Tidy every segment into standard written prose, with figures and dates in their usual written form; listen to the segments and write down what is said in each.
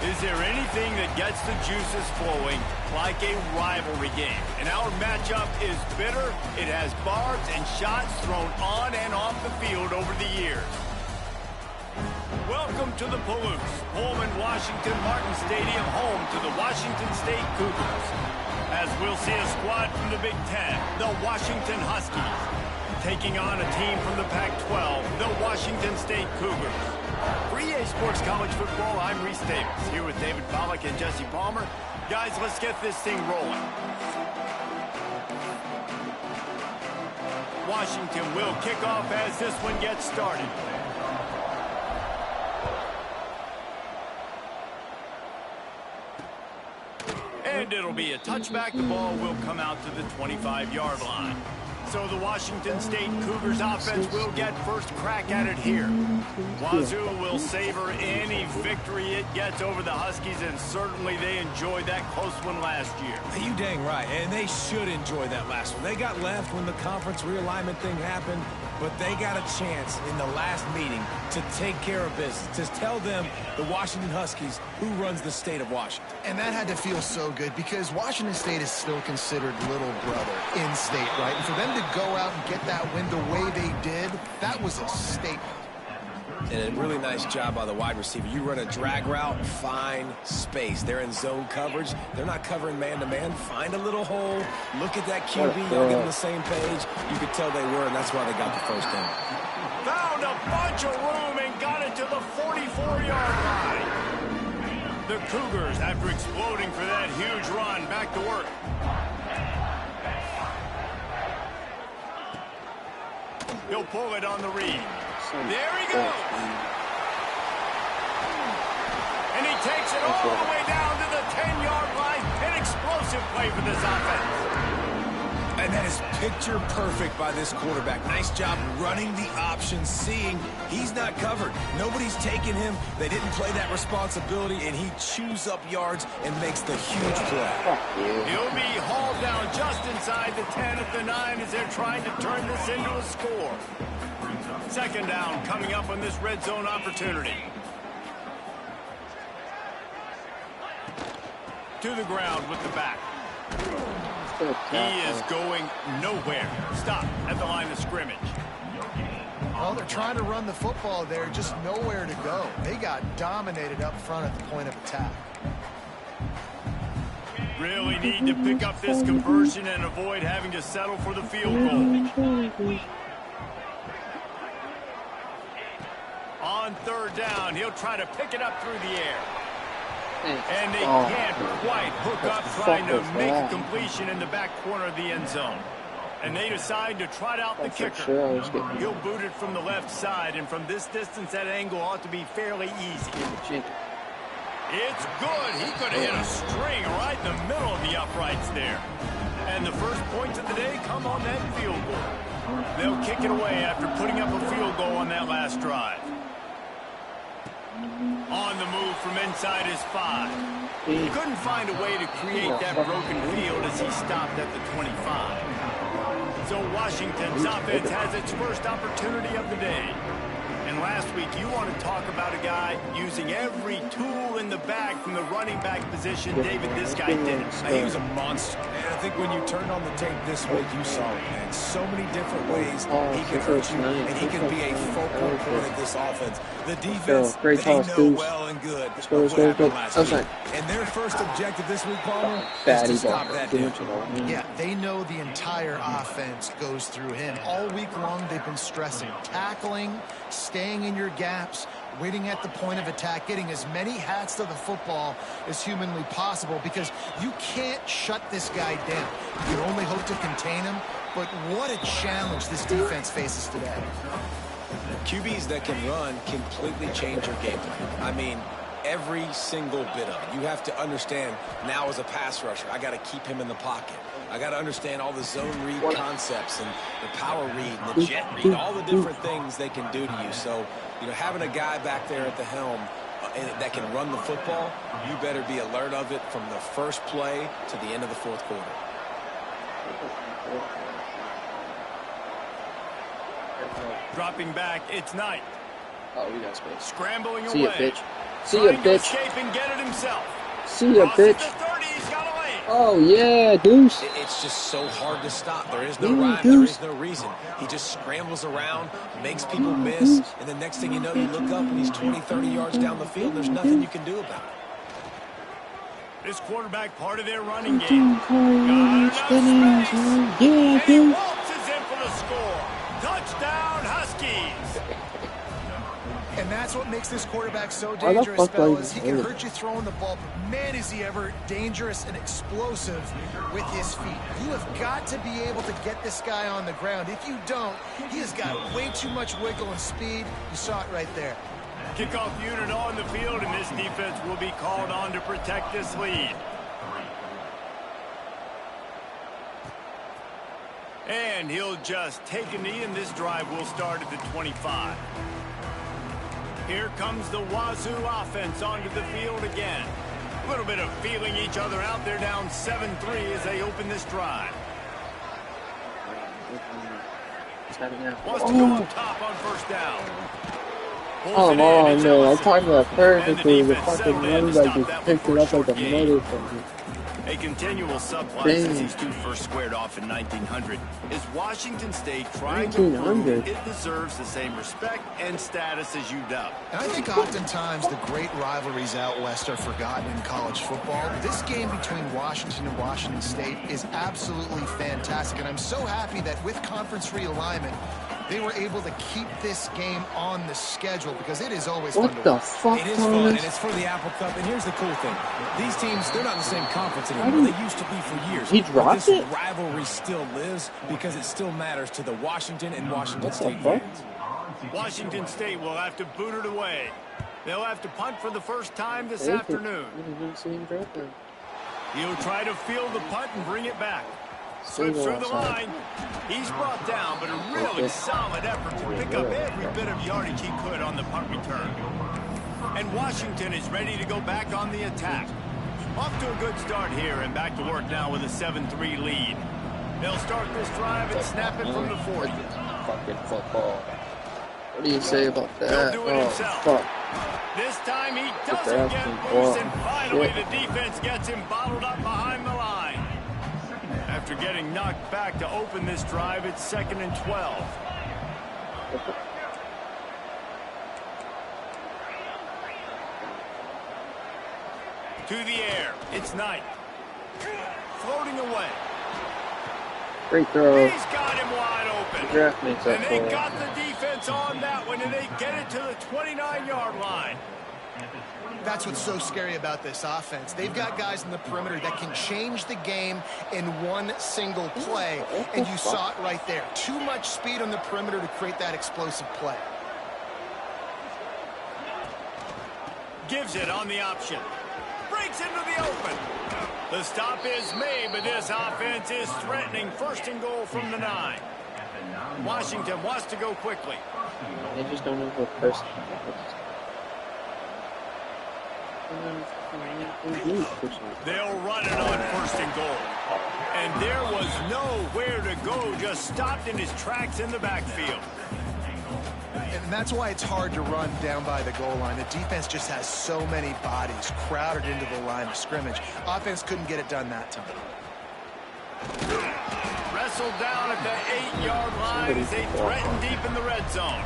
Is there anything that gets the juices flowing like a rivalry game? And our matchup is bitter. It has barbs and shots thrown on and off the field over the years. Welcome to the Palouse, Pullman, Washington Martin Stadium, home to the Washington State Cougars. As we'll see a squad from the Big Ten, the Washington Huskies, taking on a team from the Pac-12, the Washington State Cougars. For EA Sports College Football, I'm Reese Davis, here with David Pollack and Jesse Palmer. Guys, let's get this thing rolling. Washington will kick off as this one gets started. And it'll be a touchback. The ball will come out to the 25-yard line. So the Washington State Cougars offense will get first crack at it here. Wazoo will savor any victory it gets over the Huskies, and certainly they enjoyed that close one last year. You dang right, and they should enjoy that last one. They got left when the conference realignment thing happened, but they got a chance in the last meeting to take care of business, to tell them, the Washington Huskies, who runs the state of Washington. And that had to feel so good because Washington State is still considered little brother in state, right? And for them to go out and get that win the way they did, that was a statement. And a really nice job by the wide receiver. You run a drag route, find space. They're in zone coverage. They're not covering man-to-man. Find a little hole. Look at that QB. Y'all get on the same page. You could tell they were, and that's why they got the first down. Found a bunch of room and got it to the 44-yard line. The Cougars, after exploding for that huge run, back to work. He'll pull it on the read. There he goes. And he takes it all the way down to the 10-yard line. An explosive play for this offense. And that is picture perfect by this quarterback. Nice job running the option, seeing he's not covered. Nobody's taking him. They didn't play that responsibility, and he chews up yards and makes the huge play. He'll be hauled down just inside the 10 at the 9 as they're trying to turn this into a score. Second down coming up on this red zone opportunity. To the ground with the back. He is going nowhere. Stop at the line of scrimmage. Well, they're trying to run the football there, just nowhere to go. They got dominated up front at the point of attack. Really need to pick up this conversion and avoid having to settle for the field goal. On third down, he'll try to pick it up through the air. And they can't quite hook up trying to make a completion in the back corner of the end zone. And they decide to trot out the kicker. He'll boot it from the left side, and from this distance, that angle ought to be fairly easy. It's good. He could have hit a string right in the middle of the uprights there. And the first points of the day come on that field goal. They'll kick it away after putting up a field goal on that last drive. On the move from inside his 5. He couldn't find a way to create that broken field as he stopped at the 25. So Washington's offense has its first opportunity of the day. And last week, you want to talk about a guy using every tool in the bag from the running back position. David, this guy did it. He was a monster. And I think when you turned on the tape this week, you saw it, man. So many different ways he can hurt you, and he can be a focal point of this offense. The defense, they know well and good what happened last week. And their first objective this week, Palmer, is to stop that dude. Yeah, they know the entire offense goes through him. All week long, they've been stressing tackling, staying in your gaps, waiting at the point of attack, getting as many hats to the football as humanly possible, because you can't shut this guy down. You can only hope to contain him, but what a challenge this defense faces today. QBs that can run completely change your game plan. I mean, every single bit of it. You have to understand now as a pass rusher, I got to keep him in the pocket. I got to understand all the zone read concepts and the power read and the jet read, all the different things they can do to you. So, you know, having a guy back there at the helm that can run the football, you better be alert of it from the first play to the end of the fourth quarter. Dropping back, it's Knight. Oh, we got space. Scrambling See away. ya, bitch. See ya, bitch. And get it himself. See ya, bitch. Oh, yeah, Deuce. It's just so hard to stop. There is no rhyme. There is no reason. He just scrambles around, makes people miss, and the next thing you know, you look up and he's 20, 30 yards down the field. There's nothing you can do about it. This quarterback part of their running game. Yeah, And he waltzes in for the score. Touchdown, Huskies. And that's what makes this quarterback so dangerous, fellas. He can hurt you throwing the ball, but man, is he ever dangerous and explosive with his feet. You have got to be able to get this guy on the ground. If you don't, he has got way too much wiggle and speed. You saw it right there. Kickoff unit on the field, and this defense will be called on to protect this lead. And he'll just take a knee, and this drive will start at the 25. Here comes the Wazoo offense onto the field again. A little bit of feeling each other out. They're down 7-3 as they open this drive. Wants to go up top on first down. Come on, man. I'm talking about perfectly. The fucking running back just picked it up like a motherfucker. A continual supply since these two first squared off in 1900 is Washington State trying to prove it deserves the same respect and status as UW. And I think oftentimes the great rivalries out west are forgotten in college football. This game between Washington and Washington State is absolutely fantastic, and I'm so happy that with conference realignment, they were able to keep this game on the schedule because it is always fun to watch. What the fuck, It is fun, and it's for the Apple Cup. And here's the cool thing. These teams, they're not in the same conference anymore. They used to be for years. He dropped it? This rivalry still lives because it still matters to the Washington and Washington State fans. Washington State will have to boot it away. They'll have to punt for the first time this afternoon. He'll try to field the punt and bring it back. Slips through the line. He's brought down, but a really solid effort to pick up every bit of yardage he could on the punt return. And Washington is ready to go back on the attack. Off to a good start here and back to work now with a 7-3 lead. They'll start this drive and snap it from the 40. Fucking football. What do you say about that? He'll do it himself. Fuck. This time he doesn't get loose, and finally the defense gets him bottled up behind the line. After getting knocked back to open this drive, it's 2nd and 12. To the air. It's Knight. Floating away. Great throw. He's got him wide open. Draft makes that and they got the defense on that one, and they get it to the 29-yard line. That's what's so scary about this offense. They've got guys in the perimeter that can change the game in one single play, and you saw it right there. Too much speed on the perimeter to create that explosive play. Gives it on the option. Breaks into the open. The stop is made, but this offense is threatening 1st and goal from the 9. Washington wants to go quickly. They just don't know what person. They'll run it on 1st and goal. And there was nowhere to go, just stopped in his tracks in the backfield. And that's why it's hard to run down by the goal line. The defense just has so many bodies crowded into the line of scrimmage. Offense couldn't get it done that time. Wrestled down at the 8-yard line as they threaten deep in the red zone.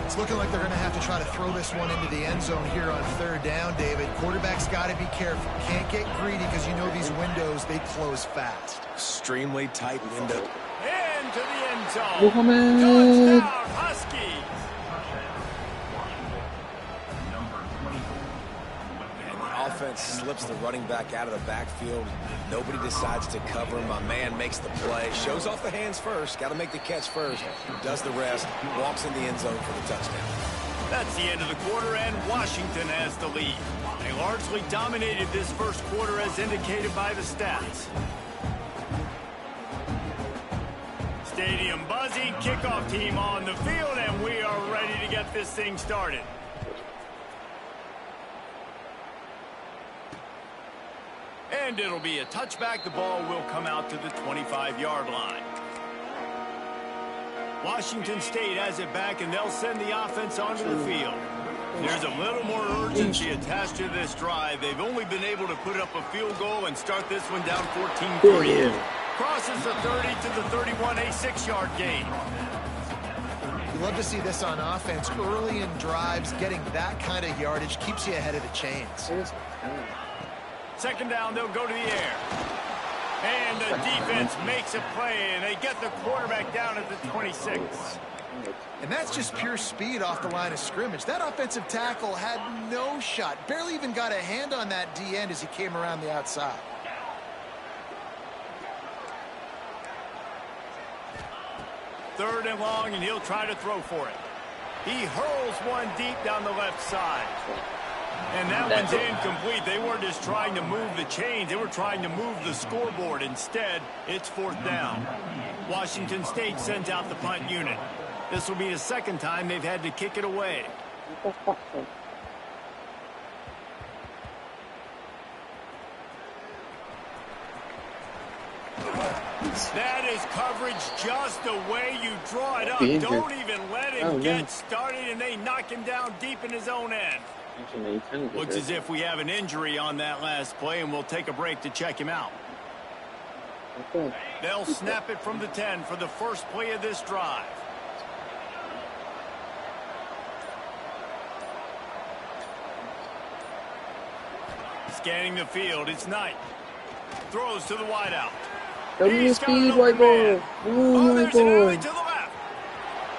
It's looking like they're going to have to try to throw this one into the end zone here on 3rd down, David. Quarterback's got to be careful. Can't get greedy because you know these windows, they close fast. Extremely tight window. Into the end zone. Muhammad. Touchdown, Huskies. And the offense slips the running back out of the backfield. Nobody decides to cover him. My man makes the play. Shows off the hands first. Got to make the catch first. Does the rest. Walks in the end zone for the touchdown. That's the end of the quarter, and Washington has the lead. They largely dominated this first quarter as indicated by the stats. Stadium buzzing, kickoff team on the field, and we are ready to get this thing started. And it'll be a touchback. The ball will come out to the 25-yard line. Washington State has it back, and they'll send the offense onto the field. There's a little more urgency attached to this drive. They've only been able to put up a field goal and start this one down 14-3. Crosses the 30 to the 31, a 6-yard gain. You love to see this on offense. Early in drives, getting that kind of yardage keeps you ahead of the chains. Second down, they'll go to the air. And the defense makes a play, and they get the quarterback down at the 26. And that's just pure speed off the line of scrimmage. That offensive tackle had no shot. Barely even got a hand on that D-end as he came around the outside. Third and long, and he'll try to throw for it. He hurls one deep down the left side. And that one's incomplete. They weren't just trying to move the chains. They were trying to move the scoreboard. Instead, it's fourth down. Washington State sends out the punt unit. This will be the second time they've had to kick it away. That is coverage just the way you draw it up. Don't even let him get started, and they knock him down deep in his own end. Looks as if we have an injury on that last play, and we'll take a break to check him out. They'll snap it from the 10 for the first play of this drive. Scanning the field, it's Knight. Throws to the wideout. He's speed, white boy. Oh, my boy.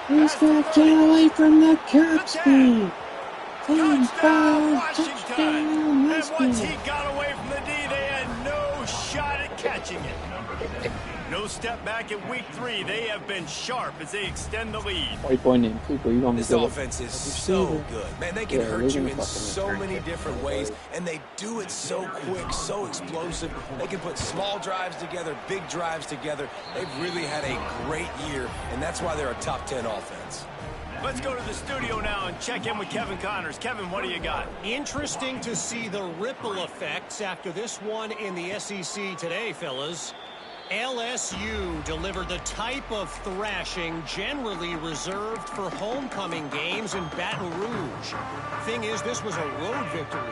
He's going to get away from the cap speed. Touchdown, Washington. And once he got away from the D, they had no shot at catching it. No step back in week 3. They have been sharp as they extend the lead. White boy named Cooper. This offense is so good. Man, they can hurt you in so many different ways, and they do it so quick, so explosive. They can put small drives together, big drives together. They've really had a great year, and that's why they're a top 10 offense. Let's go to the studio now and check in with Kevin Connors. Kevin, what do you got? Interesting to see the ripple effects after this one in the SEC today, fellas. LSU delivered the type of thrashing generally reserved for homecoming games in Baton Rouge. Thing is, this was a road victory,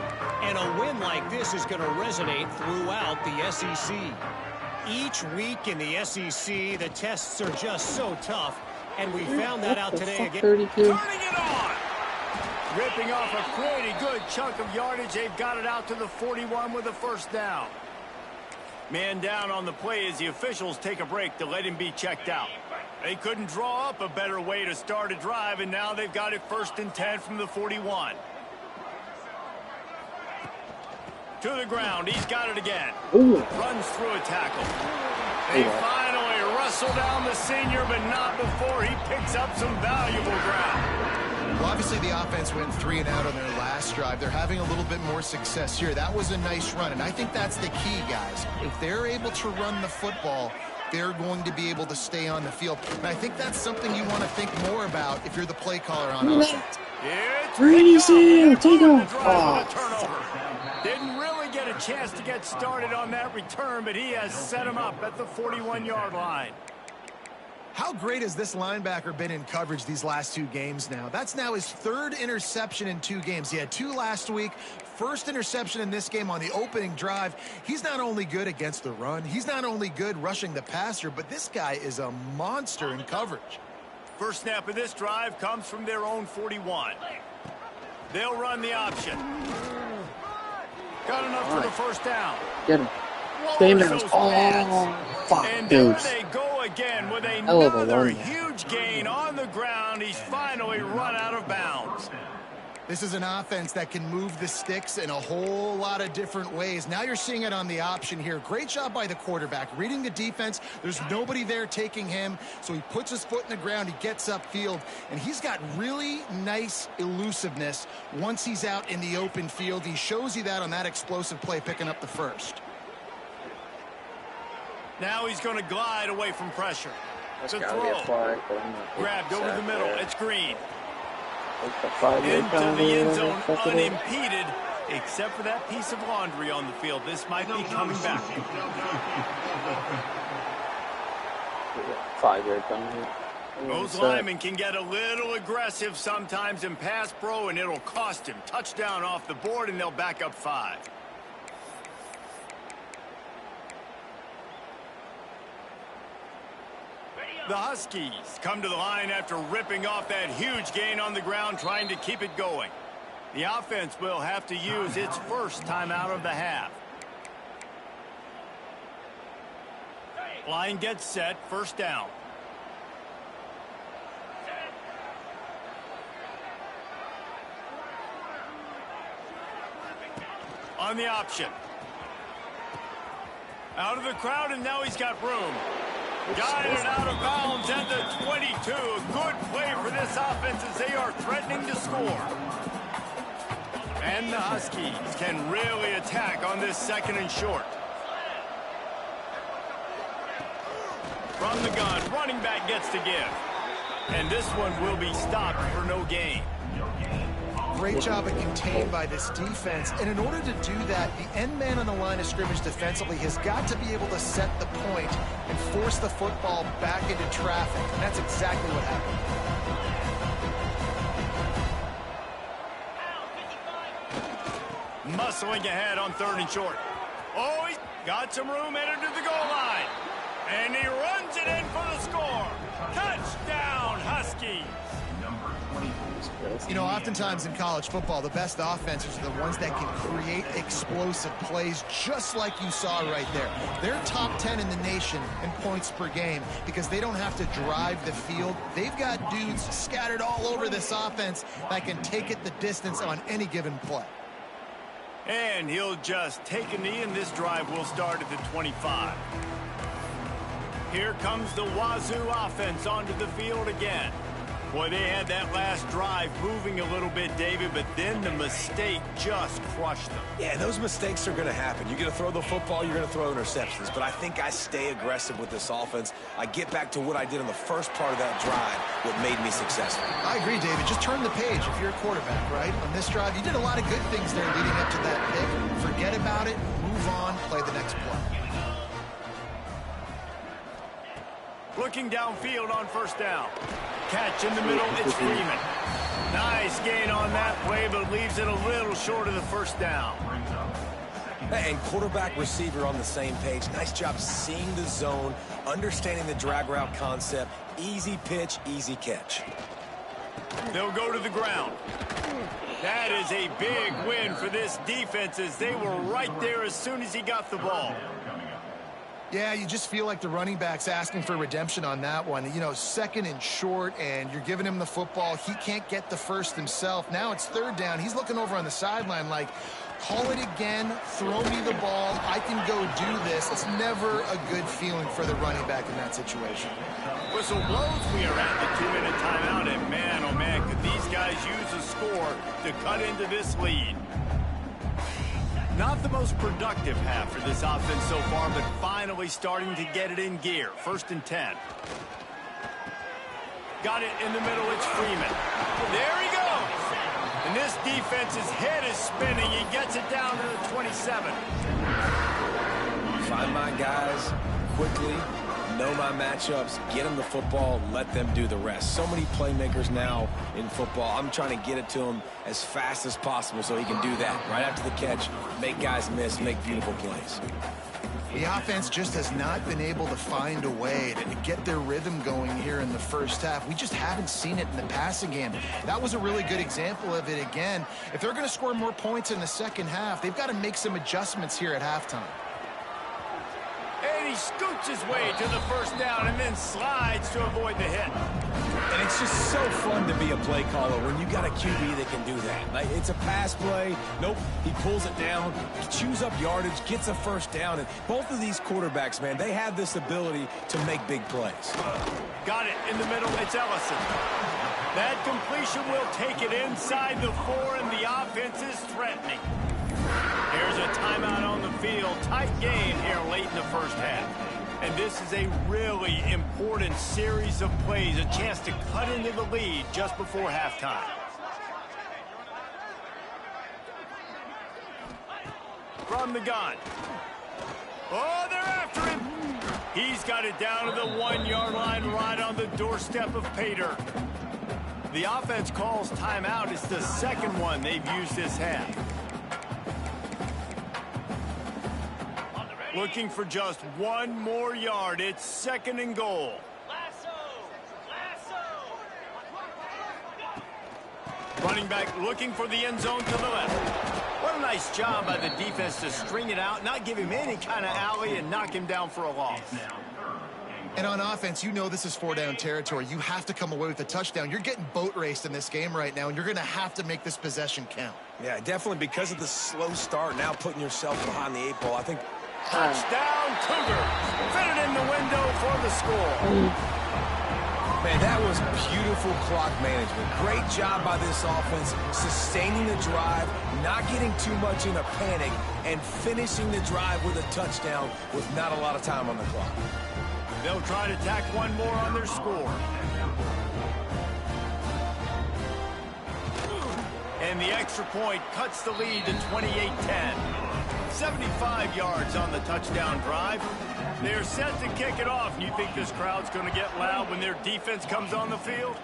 and a win like this is going to resonate throughout the SEC. Each week in the SEC, the tests are just so tough, and we found that out today again. 32. Turning it on! Ripping off a pretty good chunk of yardage. They've got it out to the 41 with a first down. Man down on the play as the officials take a break to let him be checked out. They couldn't draw up a better way to start a drive, and now they've got it 1st and 10 from the 41. To the ground. He's got it again. Ooh. Runs through a tackle. They finally wrestle down the senior, but not before he picks up some valuable ground. Well, obviously the offense went 3 and out on their last drive. They're having a little bit more success here. That was a nice run, and I think that's the key, guys. If they're able to run the football, they're going to be able to stay on the field. And I think that's something you want to think more about if you're the play caller on offense. Crazy! Take off! Didn't really get a chance to get started on that return, but he has set him up at the 41-yard line. How great has this linebacker been in coverage these last 2 games now? That's now his 3rd interception in 2 games. He had 2 last week. First interception in this game on the opening drive. He's not only good against the run, he's not only good rushing the passer, but this guy is a monster in coverage. First snap of this drive comes from their own 41. They'll run the option. Got enough for the first down. Get him. Stay down. Oh, fuck. And there they go again with another huge gain on the ground. He's finally run out of bounds. This is an offense that can move the sticks in a whole lot of different ways. Now you're seeing it on the option here. Great job by the quarterback. Reading the defense. There's nobody there taking him. So he puts his foot in the ground. He gets upfield. And he's got really nice elusiveness once he's out in the open field. He shows you that on that explosive play, picking up the first. Now he's going to glide away from pressure. That's to gotta be a throw. flag, Grabbed over the middle. It's Green. Into Into the end zone unimpeded, except for that piece of laundry on the field. This might be coming back. 5-yard penalty. Those linemen can get a little aggressive sometimes in pass pro, and it'll cost him. Touchdown off the board, and they'll back up 5. The Huskies come to the line after ripping off that huge gain on the ground, trying to keep it going. The offense will have to use its first timeout of the half. Line gets set, first down. On the option. Out of the crowd, and now he's got room. Guided out of bounds at the 22. A good play for this offense as they are threatening to score. And the Huskies can really attack on this 2nd and short. From the gun, running back gets to give. And this one will be stopped for no gain. Great job of contained by this defense. And in order to do that, the end man on the line of scrimmage defensively has got to be able to set the point and force the football back into traffic. And that's exactly what happened. Muscling ahead on 3rd and short. Oh, he's got some room headed to the goal line. And he runs it in for the score. Touchdown, Huskies. You know, oftentimes in college football, the best offenses are the ones that can create explosive plays, just like you saw right there. They're top 10 in the nation in points per game because they don't have to drive the field. They've got dudes scattered all over this offense that can take it the distance on any given play. And he'll just take a knee, and this drive will start at the 25. Here comes the Wazoo offense onto the field again. Boy, they had that last drive moving a little bit, David, but then the mistake just crushed them. Yeah, those mistakes are going to happen. You're going to throw the football, you're going to throw interceptions. But I think I stay aggressive with this offense. I get back to what I did in the first part of that drive, what made me successful. I agree, David. Just turn the page if you're a quarterback, right? On this drive, you did a lot of good things there leading up to that pick. Forget about it, move on, play the next play. Looking downfield on 1st down. Catch in the middle, it's Freeman. Nice gain on that play, but leaves it a little short of the 1st down. And quarterback receiver on the same page. Nice job seeing the zone, understanding the drag route concept. Easy pitch, easy catch. They'll go to the ground. That is a big win for this defense as they were right there as soon as he got the ball. Yeah, you just feel like the running back's asking for redemption on that one. You know, 2nd and short, and you're giving him the football. He can't get the first himself. Now it's 3rd down. He's looking over on the sideline like, call it again, throw me the ball, I can go do this. It's never a good feeling for the running back in that situation. Whistle blows, we are at the 2-minute timeout, and man, oh man, could these guys use a score to cut into this lead. Not the most productive half for this offense so far, but finally starting to get it in gear. 1st and 10. Got it in the middle, it's Freeman. There he goes. And this defense's head is spinning. He gets it down to the 27. Find my guys quickly, know my matchups, get them the football, let them do the rest. So many playmakers now in football. I'm trying to get it to him as fast as possible so he can do that. Right after the catch, make guys miss, make beautiful plays. The offense just has not been able to find a way to get their rhythm going here in the 1st half. We just haven't seen it in the passing game. That was a really good example of it again. If they're going to score more points in the 2nd half, they've got to make some adjustments here at halftime. And he scoots his way to the 1st down and then slides to avoid the hit. And it's just so fun to be a play caller when you got a QB that can do that. Like, it's a pass play. Nope, he pulls it down, chews up yardage, gets a 1st down. And both of these quarterbacks, man, they have this ability to make big plays. Got it in the middle, it's Ellison. That completion will take it inside the 4, and the offense is threatening. There's a timeout on the field. Tight game here late in the 1st half. And this is a really important series of plays, a chance to cut into the lead just before halftime. From the gun. Oh, they're after him. He's got it down to the 1-yard line right on the doorstep of pay dirt. The offense calls timeout. It's the second one they've used this half. Looking for just one more yard. It's 2nd and goal. Running back looking for the end zone to the left. What a nice job by the defense to string it out, not give him any kind of alley, and knock him down for a loss. And on offense, you know this is 4-down territory. You have to come away with a touchdown. You're getting boat raced in this game right now, and you're going to have to make this possession count. Yeah, definitely because of the slow start, now putting yourself behind the 8 ball. I think touchdown Cougars. Fit it in the window for the score. Man, that was beautiful clock management. Great job by this offense, sustaining the drive, not getting too much in a panic, and finishing the drive with a touchdown with not a lot of time on the clock. They'll try to tack one more on their score. And the extra point cuts the lead to 28-10. 75 yards on the touchdown drive. They're set to kick it off. You think this crowd's going to get loud when their defense comes on the field?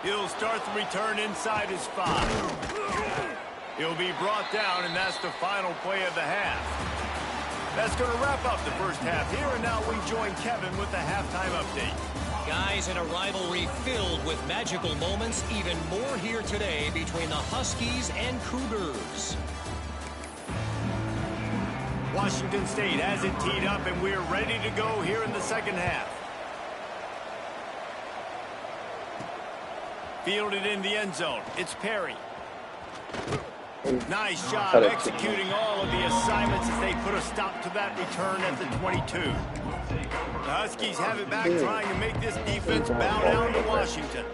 He'll start the return inside his 5. He'll be brought down, and that's the final play of the half. That's going to wrap up the first half here, and now we join Kevin with the halftime update. Guys, in a rivalry filled with magical moments, even more here today between the Huskies and Cougars. Washington State has it teed up, and we're ready to go here in the second half. Fielded in the end zone. It's Perry. Nice job executing all of the assignments as they put a stop to that return at the 22. The Huskies have it back, trying to make this defense bow down to Washington.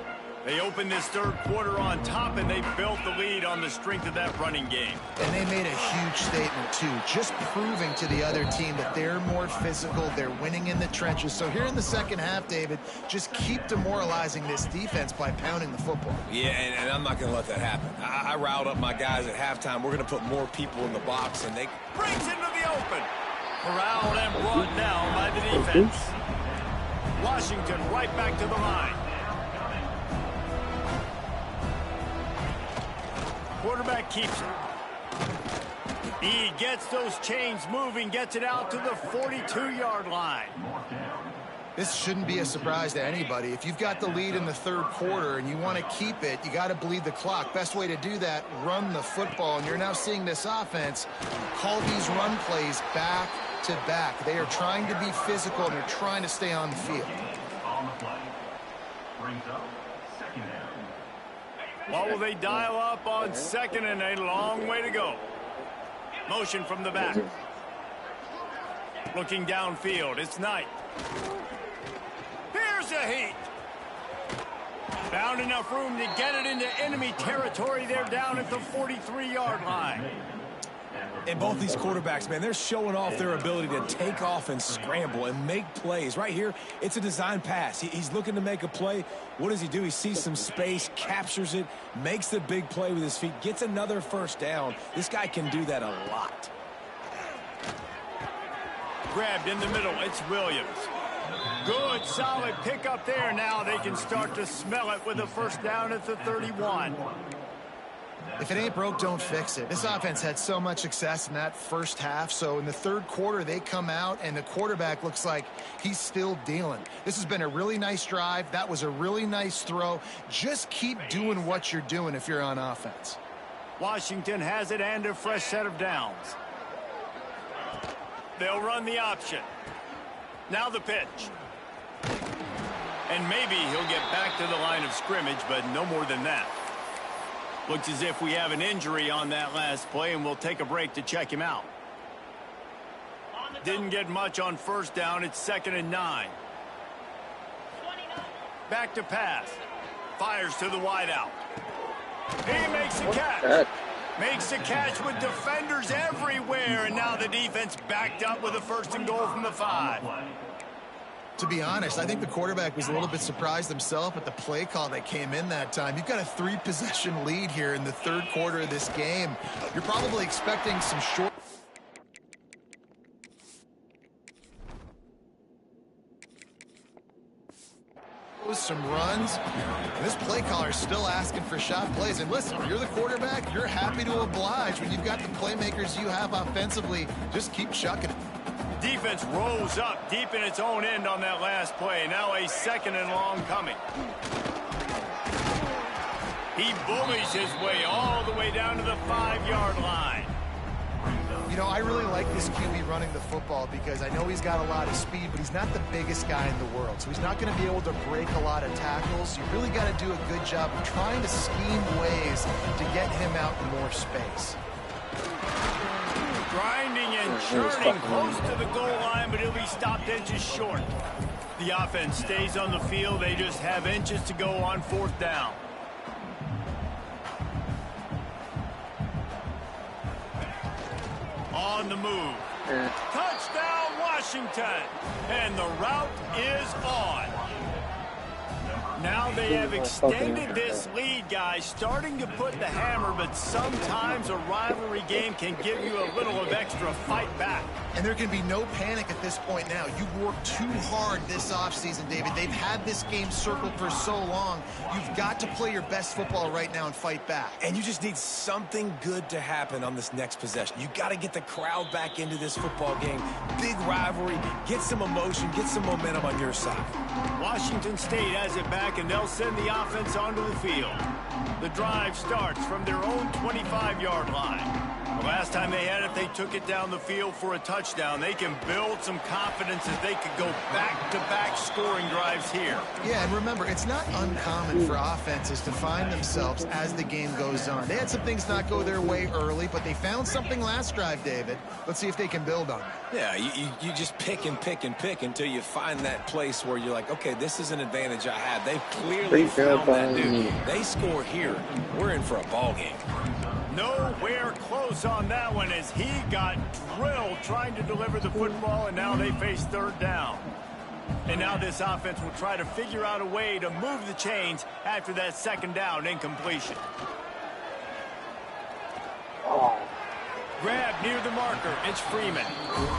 They opened this third quarter on top, and they built the lead on the strength of that running game. And they made a huge statement, too, just proving to the other team that they're more physical, they're winning in the trenches. So here in the second half, David, just keep demoralizing this defense by pounding the football. Yeah, and I'm not going to let that happen. I riled up my guys at halftime. We're going to put more people in the box, and they brings into the open. Corralled and brought down by the defense. Washington right back to the line. Quarterback keeps it. He gets those chains moving, gets it out to the 42-yard line. This shouldn't be a surprise to anybody. If you've got the lead in the third quarter and you want to keep it, you got to bleed the clock. Best way to do that, run the football. And you're now seeing this offense call these run plays back to back. They are trying to be physical, and they're trying to stay on the field. What will they dial up on 2nd and a long way to go? Motion from the back. Looking downfield, it's Knight. Here's a heat. Found enough room to get it into enemy territory. They're down at the 43-yard line. And both these quarterbacks, man, they're showing off their ability to take off and scramble and make plays. Right here, it's a design pass. He's looking to make a play. What does he do? He sees some space, captures it, makes the big play with his feet, gets another first down. This guy can do that a lot. Grabbed in the middle, it's Williams. Good, solid pickup there. Now they can start to smell it with a first down at the 31. If it ain't broke, don't fix it. This offense had so much success in that first half, so in the third quarter, they come out, and the quarterback looks like he's still dealing. This has been a really nice drive. That was a really nice throw. Just keep doing what you're doing if you're on offense. Washington has it and a fresh set of downs. They'll run the option. Now the pitch. And maybe he'll get back to the line of scrimmage, but no more than that. Looks as if we have an injury on that last play, and we'll take a break to check him out. Didn't get much on first down. It's 2nd and 9. Back to pass. Fires to the wideout. He makes a catch. Makes a catch with defenders everywhere, and now the defense backed up with a 1st and goal from the 5. To be honest, I think the quarterback was a little bit surprised himself at the play call that came in that time. You've got a 3-possession lead here in the third quarter of this game. You're probably expecting some short... some runs. This play caller is still asking for shot plays. And listen, if you're the quarterback, you're happy to oblige. When you've got the playmakers you have offensively, just keep chucking it. Defense rolls up deep in its own end on that last play. Now a 2nd and long coming. He bullies his way all the way down to the 5-yard line. You know, I really like this QB running the football because I know he's got a lot of speed, but he's not the biggest guy in the world. So he's not going to be able to break a lot of tackles. You really got to do a good job of trying to scheme ways to get him out in more space. Grinding and churning close to the goal line, but he'll be stopped inches short. The offense stays on the field. They just have inches to go on 4th down. On the move. Touchdown, Washington. And the route is on. Now they have extended this lead, guys, starting to put the hammer, but sometimes a rivalry game can give you a little of extra fight back. And there can be no panic at this point now. You've worked too hard this offseason, David. They've had this game circled for so long. You've got to play your best football right now and fight back. And you just need something good to happen on this next possession. You got to get the crowd back into this football game. Big rivalry. Get some emotion. Get some momentum on your side. Washington State has it back, and they'll send the offense onto the field. The drive starts from their own 25-yard line. The last time they had it, they took it down the field for a touchdown. They can build some confidence as they could go back-to-back scoring drives here. Yeah, and remember, it's not uncommon for offenses to find themselves as the game goes on. They had some things not go their way early, but they found something last drive, David. Let's see if they can build on it. Yeah, you just pick and pick and pick until you find that place where you're like, okay, this is an advantage I have. They've clearly found that dude. They score here. We're in for a ball game. Nowhere close on that one as he got drilled trying to deliver the football, and now they face 3rd down. And now this offense will try to figure out a way to move the chains after that 2nd down incompletion. Grab near the marker. It's Freeman.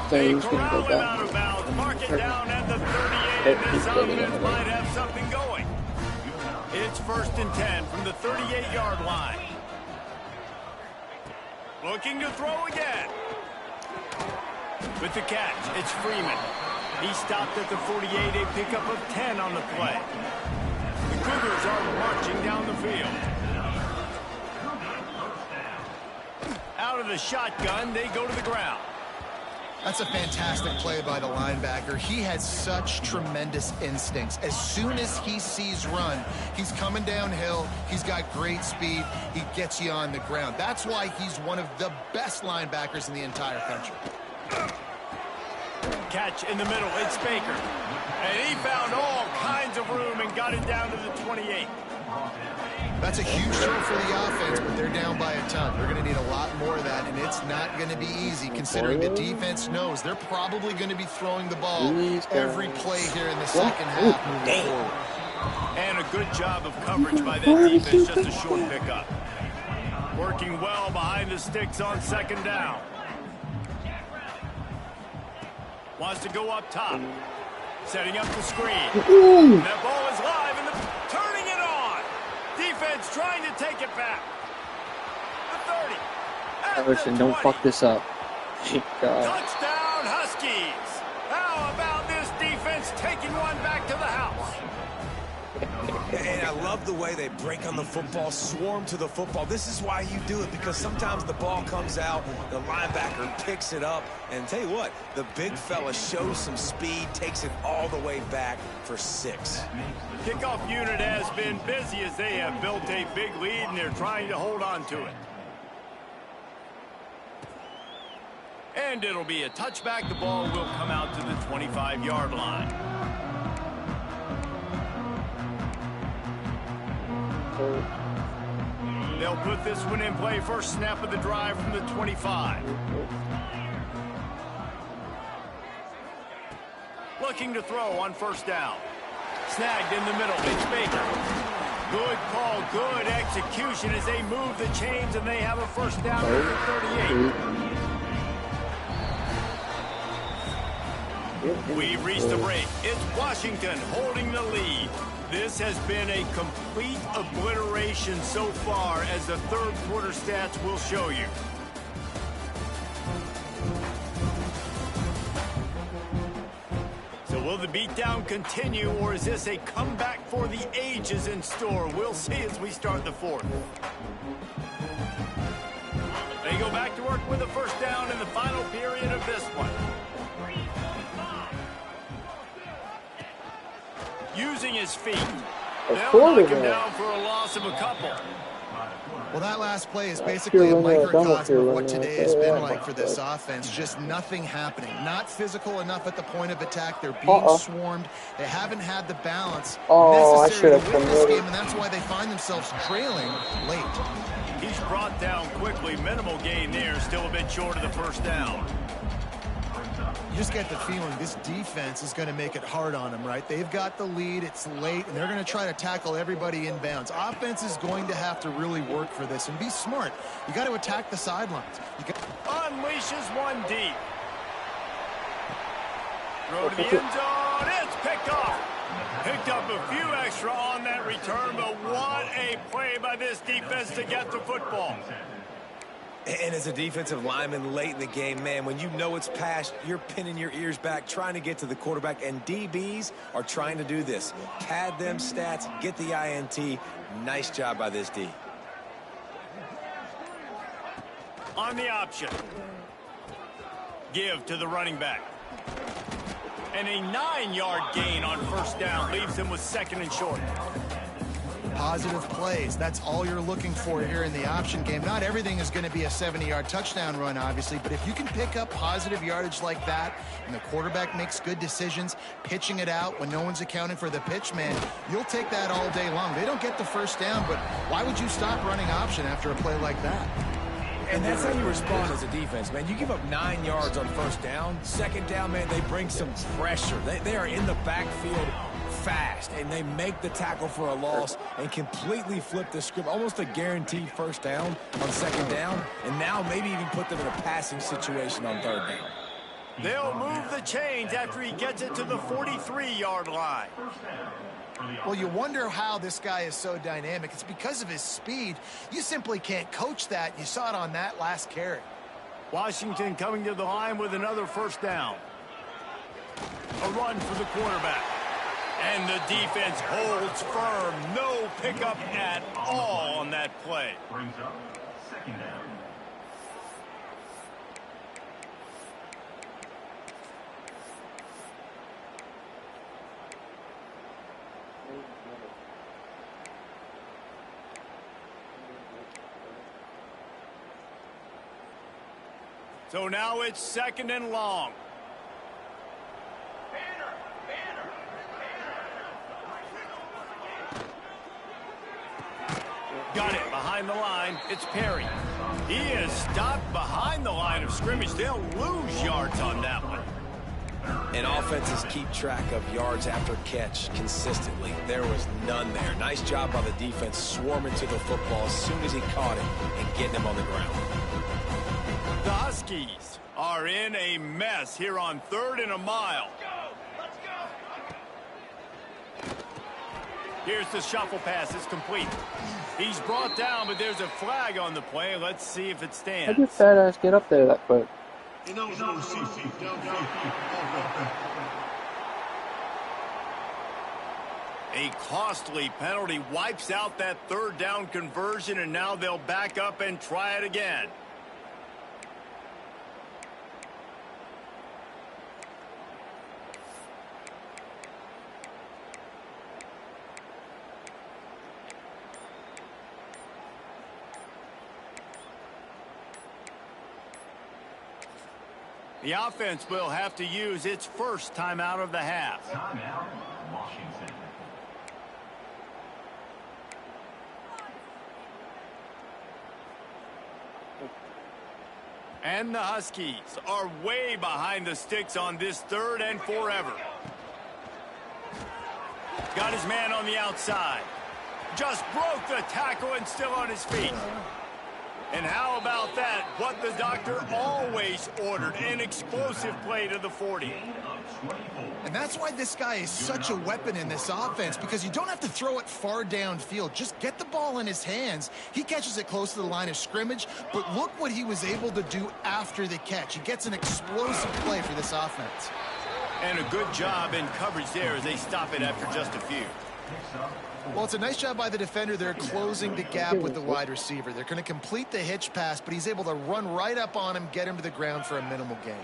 They corral him out of bounds. Mark it down at the 38, and this offense might have something going. It's 1st and 10 from the 38-yard line. Looking to throw again. With the catch, it's Freeman. He stopped at the 48, a pickup of 10 on the play. The Cougars are marching down the field. Out of the shotgun, they go to the ground. That's a fantastic play by the linebacker. He has such tremendous instincts. As soon as he sees run, he's coming downhill. He's got great speed. He gets you on the ground. That's why he's one of the best linebackers in the entire country. Catch in the middle. It's Baker. And he found all kinds of room and got it down to the 28. That's a huge show for the offense, but they're down by a ton. They're going to need a lot more of that, and it's not going to be easy considering the defense knows they're probably going to be throwing the ball every play here in the 2nd half moving forward. And a good job of coverage by that defense, just a short pickup. Working well behind the sticks on 2nd down. Wants to go up top. Setting up the screen. That ball is live, and turning it on. Defense trying to take it back. The 30. Listen, don't fuck this up. Touchdown, Huskies. How about this defense taking one back to the house? And I love the way they break on the football, swarm to the football. This is why you do it, because sometimes the ball comes out, the linebacker picks it up, and tell you what, the big fella shows some speed, takes it all the way back for 6. Kickoff unit has been busy as they have built a big lead, and they're trying to hold on to it. And it'll be a touchback. The ball will come out to the 25-yard line. They'll put this one in play. First snap of the drive from the 25. Looking to throw on 1st down. Snagged in the middle. It's Baker. Good call, good execution as they move the chains, and they have a 1st down at the 38. We've reached the break. It's Washington holding the lead. This has been a complete obliteration so far, as the third quarter stats will show you. So will the beatdown continue, or is this a comeback for the ages in store? We'll see as we start the fourth. They go back to work with a first down in the final period of this one. Using his feet. They'll knock him down for a loss of a couple. Well, that last play is basically a microcosm of what today has been like for this offense. Just nothing happening. Not physical enough at the point of attack. They're being swarmed. They haven't had the balance necessary to win this game, and that's why they find themselves trailing late. He's brought down quickly. Minimal gain there. Still a bit short of the first down. You just get the feeling this defense is going to make it hard on them, right? They've got the lead. It's late, and they're going to try to tackle everybody inbounds. Offense is going to have to really work for this and be smart. You got to attack the sidelines. Unleashes one deep. Throw to the end zone. It's picked off. Picked up a few extra on that return, but what a play by this defense to get the football. And as a defensive lineman late in the game, man, when you know it's past, you're pinning your ears back, trying to get to the quarterback, and DBs are trying to do this. Pad them stats, get the INT. Nice job by this D. On the option. Give to the running back. And a 9-yard gain on first down leaves him with second and short. Positive plays. That's all you're looking for here in the option game. Not everything is going to be a 70-yard touchdown run, obviously, but if you can pick up positive yardage like that and the quarterback makes good decisions, pitching it out when no one's accounting for the pitch, man, you'll take that all day long. They don't get the first down, but why would you stop running option after a play like that? And that's how you respond as a defense, man. You give up 9 yards on first down. Second down, man, they bring some pressure. They are in the backfield fast, and they make the tackle for a loss and completely flip the script. Almost a guaranteed first down on second down, and now maybe even put them in a passing situation on third down. They'll move the chains after he gets it to the 43-yard line. Well, you wonder how this guy is so dynamic. It's because of his speed. You simply can't coach that. You saw it on that last carry. Washington coming to the line with another first down. A run for the quarterback. And the defense holds firm. No pickup at all on that play. Brings up second down. So now it's second and long. Got it behind the line. It's Perry. He is stopped behind the line of scrimmage. They'll lose yards on that one. And offenses keep track of yards after catch consistently. There was none there. Nice job by the defense swarming to the football as soon as he caught it and getting him on the ground. The Huskies are in a mess here on 3rd and a mile. Let's go. Here's the shuffle pass. It's complete. He's brought down, but there's a flag on the play. Let's see if it stands. How did fat ass get up there that quick? A costly penalty wipes out that third down conversion, and now they'll back up and try it again. The offense will have to use its first timeout of the half. Timeout, Washington. And the Huskies are way behind the sticks on this 3rd and forever. Got his man on the outside. Just broke the tackle and still on his feet. And how about that? What the doctor always ordered, an explosive play to the 40. And that's why this guy is such a weapon in this offense, because you don't have to throw it far downfield. Just get the ball in his hands. He catches it close to the line of scrimmage, but look what he was able to do after the catch. He gets an explosive play for this offense. And a good job in coverage there as they stop it after just a few. Well, it's a nice job by the defender. They're closing the gap with the wide receiver. They're going to complete the hitch pass, but he's able to run right up on him, get him to the ground for a minimal gain.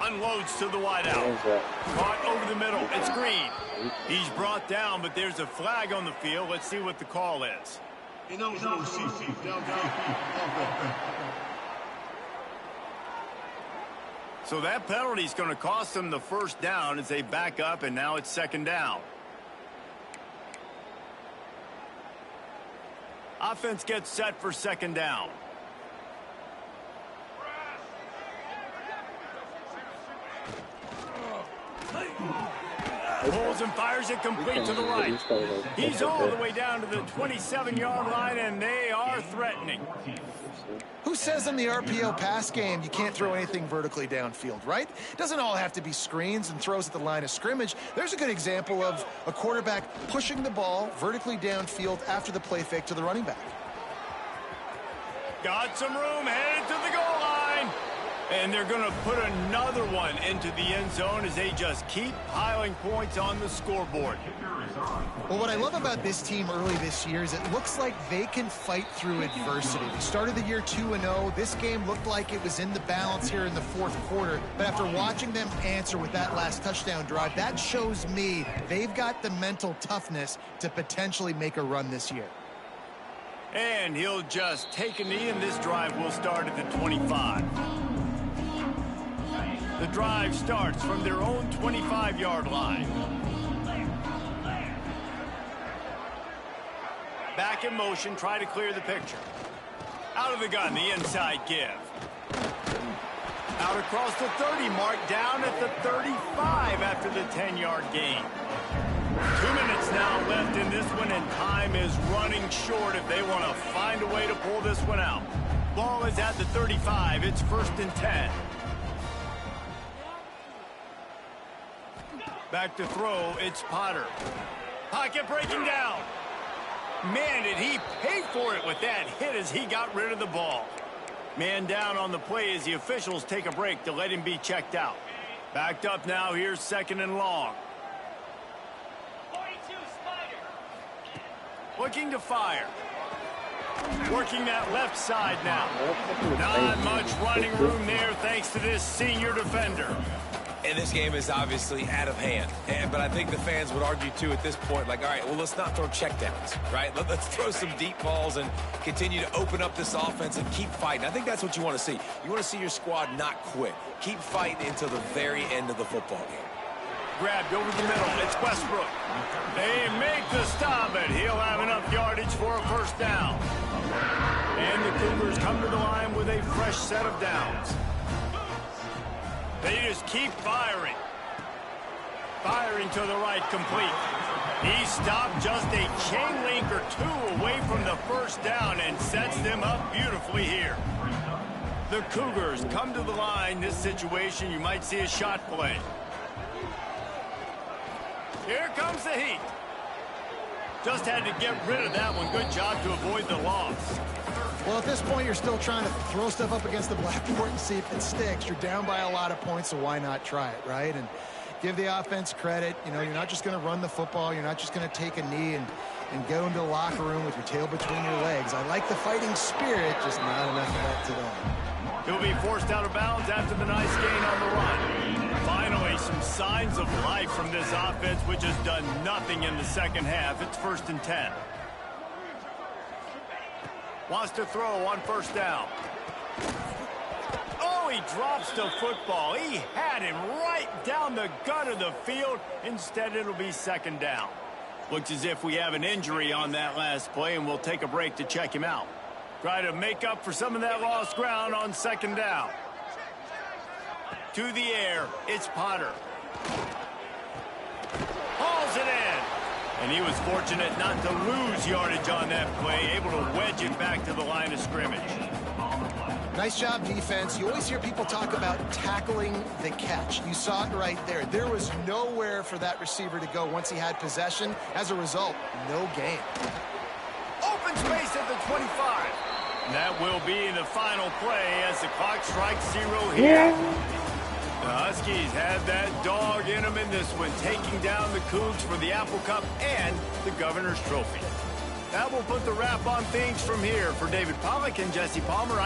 Unloads to the wideout. Caught over the middle. It's Green. He's brought down, but there's a flag on the field. Let's see what the call is. So that penalty is going to cost them the first down as they back up, and now it's second down. Offense gets set for second down. Pulls and fires it complete to the right. He's all the way down to the 27-yard line, and they are threatening. Who says in the RPO pass game you can't throw anything vertically downfield, right? It doesn't all have to be screens and throws at the line of scrimmage. There's a good example of a quarterback pushing the ball vertically downfield after the play fake to the running back. Got some room, headed to the goal line. And they're going to put another one into the end zone as they just keep piling points on the scoreboard. Well, what I love about this team early this year is it looks like they can fight through adversity. They started the year 2-0. This game looked like it was in the balance here in the fourth quarter. But after watching them answer with that last touchdown drive, that shows me they've got the mental toughness to potentially make a run this year. And he'll just take a knee, and this drive will start at the 25. The drive starts from their own 25-yard line. Back in motion, try to clear the picture. Out of the gun, the inside give. Out across the 30 mark, down at the 35 after the 10-yard gain. 2 minutes now left in this one, and time is running short if they want to find a way to pull this one out. Ball is at the 35. It's 1st and 10. Back to throw, it's Potter. Pocket breaking down. Man, did he pay for it with that hit as he got rid of the ball. Man down on the play as the officials take a break to let him be checked out. Backed up now, here's 2nd and long. Looking to fire. Working that left side now. Not much running room there thanks to this senior defender. And this game is obviously out of hand. But I think the fans would argue, too, at this point, like, all right, well, let's not throw checkdowns, right? Let's throw some deep balls and continue to open up this offense and keep fighting. I think that's what you want to see. You want to see your squad not quit. Keep fighting until the very end of the football game. Grabbed over the middle. It's Westbrook. They make the stop, and he'll have enough yardage for a first down. And the Cougars come to the line with a fresh set of downs. They just keep firing. Firing to the right, complete. He stopped just a chain link or two away from the first down and sets them up beautifully here. The Cougars come to the line. This situation, you might see a shot play. Here comes the heat. Just had to get rid of that one. Good job to avoid the loss. Well, at this point, you're still trying to throw stuff up against the blackboard and see if it sticks. You're down by a lot of points, so why not try it, right? And give the offense credit. You know, you're not just going to run the football. You're not just going to take a knee and go into the locker room with your tail between your legs. I like the fighting spirit, just not enough of that today. He'll be forced out of bounds after the nice gain on the run. Finally, some signs of life from this offense, which has done nothing in the second half. It's 1st and 10. Wants to throw on first down. Oh, he drops the football. He had him right down the gut of the field. Instead, it'll be 2nd down. Looks as if we have an injury on that last play, and we'll take a break to check him out. Try to make up for some of that lost ground on 2nd down. To the air, it's Potter. Hauls it in. And he was fortunate not to lose yardage on that play, able to wedge it back to the line of scrimmage. Nice job, defense. You always hear people talk about tackling the catch. You saw it right there. There was nowhere for that receiver to go once he had possession. As a result, no gain. Open space at the 25. That will be the final play as the clock strikes 0 here. The Huskies have that dog in them in this one, taking down the Cougs for the Apple Cup and the Governor's Trophy. That will put the wrap on things from here. For David Pollack and Jesse Palmer, I'm